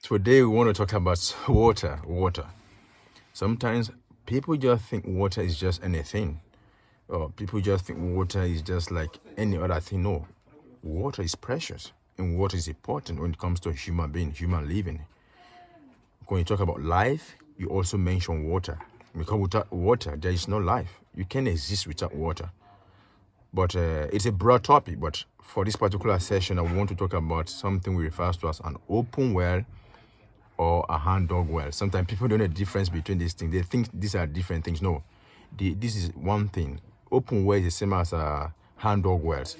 Today we want to talk about water. Sometimes people just think water is just anything. Or people just think water is just like any other thing. No, water is precious and water is important when it comes to human being, human living. When you talk about life, you also mention water. Because without water, there is no life. You can't exist without water. But it's a broad topic. But for this particular session, I want to talk about something we refer to as an open well or a hand dug well. Sometimes people don't know the difference between these things. They think these are different things. No, this is one thing. Open well is the same as hand dug wells.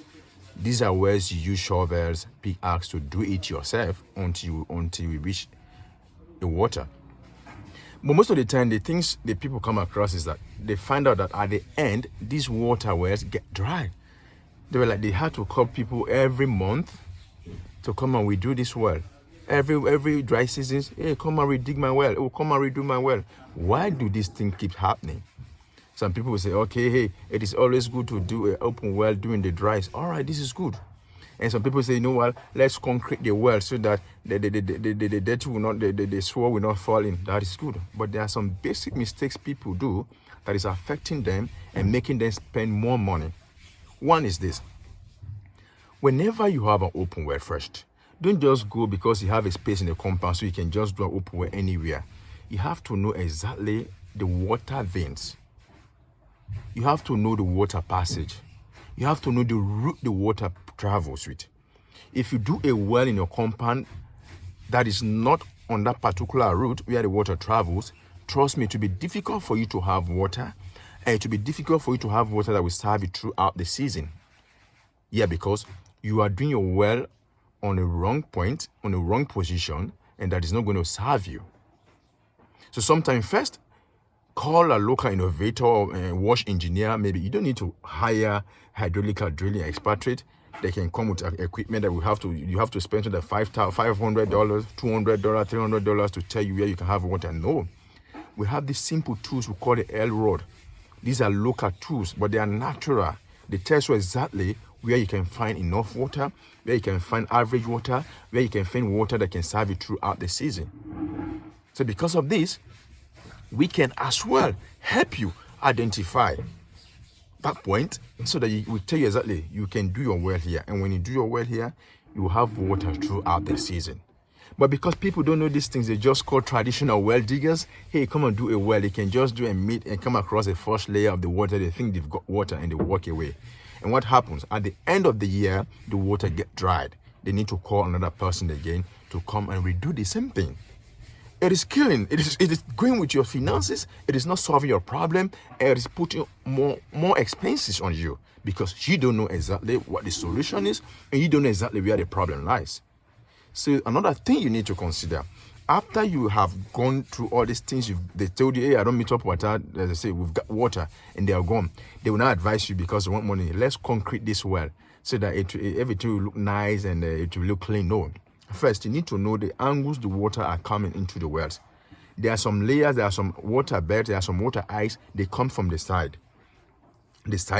These are wells you use shovels, pickaxe to do it yourself until you reach the water. But most of the time, the things the people come across is that they find out that at the end, these water wells get dry. They had to call people every month to come and redo this well. Every dry season, hey, come and redig my well. Oh, come and redo my well. Why do these things keep happening? Some people will say, okay, hey, it is always good to do an open well during the dries. All right, this is good. And some people say, you know what, let's concrete the well so that the dirty will not, the soil will not fall in. That is good. But there are some basic mistakes people do that is affecting them and making them spend more money. One is this. Whenever you have an open well first, don't just go because you have a space in the compound so you can just do an open well anywhere. You have to know exactly the water veins. You have to know the water passage. You have to know the route the water travels with. If you do a well in your compound that is not on that particular route where the water travels, trust me, it will be difficult for you to have water, and it will be difficult for you to have water that will serve you throughout the season. Yeah, because you are doing your well on a wrong point, on a wrong position, and that is not going to serve you. So sometimes first, call a local innovator or wash engineer. Maybe you don't need to hire hydraulic drilling expatriate. They can come with equipment that you have to spend the $500, $200, $300 to tell you where you can have water. No, we have these simple tools we call the L-Rod. These are local tools, but they are natural. They tell you exactly where you can find enough water, where you can find average water, where you can find water that can serve you throughout the season. So because of this, we can as well help you identify that point so that we tell you exactly you can do your well here. And when you do your well here, you will have water throughout the season. But because people don't know these things, they just call traditional well diggers. Hey, come and do a well. They can just do a meet and come across the first layer of the water. They think they've got water and they walk away. And what happens? At the end of the year, the water gets dried. They need to call another person again to come and redo the same thing. It is killing. It is going with your finances. It is not solving your problem. It is putting more expenses on you because you don't know exactly what the solution is and you don't know exactly where the problem lies. So another thing you need to consider, after you have gone through all these things, they told you, hey, I don't meet up water. As I say, we've got water and they are gone. They will not advise you because they want money. Let's concrete this well so that everything will look nice and it will look clean. No. First, you need to know the angles the water are coming into the wells. There are some layers, there are some water beds, there are some water ice. They come from the side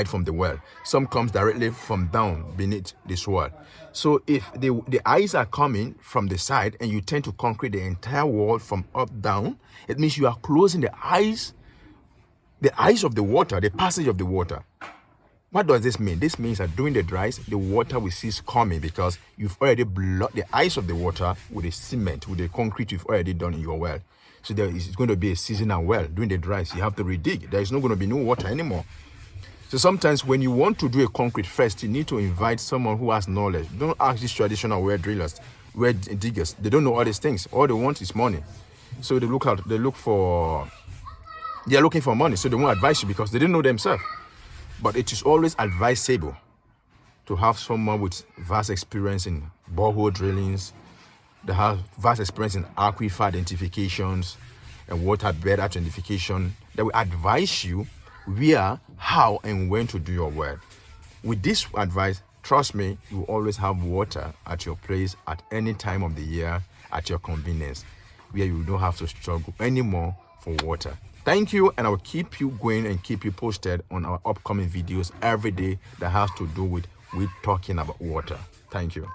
from the well. Some comes directly from down beneath the soil. So if the ice are coming from the side and you tend to concrete the entire wall from up down, it means you are closing the eyes of the water, the passage of the water. What does this mean? This means that during the dries, the water will cease coming because you've already blocked the ice of the water with the cement, with the concrete you've already done in your well. So there is going to be a seasonal well. During the dries, you have to redig. There is not going to be no water anymore. So sometimes when you want to do a concrete first, you need to invite someone who has knowledge. Don't ask these traditional well drillers, well diggers. They don't know all these things. All they want is money. So they are looking for money. So they won't advise you because they didn't know themselves. But it is always advisable to have someone with vast experience in borehole drillings, that have vast experience in aquifer identifications and waterbed identification, that will advise you where, how, and when to do your well. With this advice, trust me, you will always have water at your place at any time of the year at your convenience, where you don't have to struggle anymore for water. Thank you, and I will keep you going and keep you posted on our upcoming videos every day that has to do with talking about water. Thank you.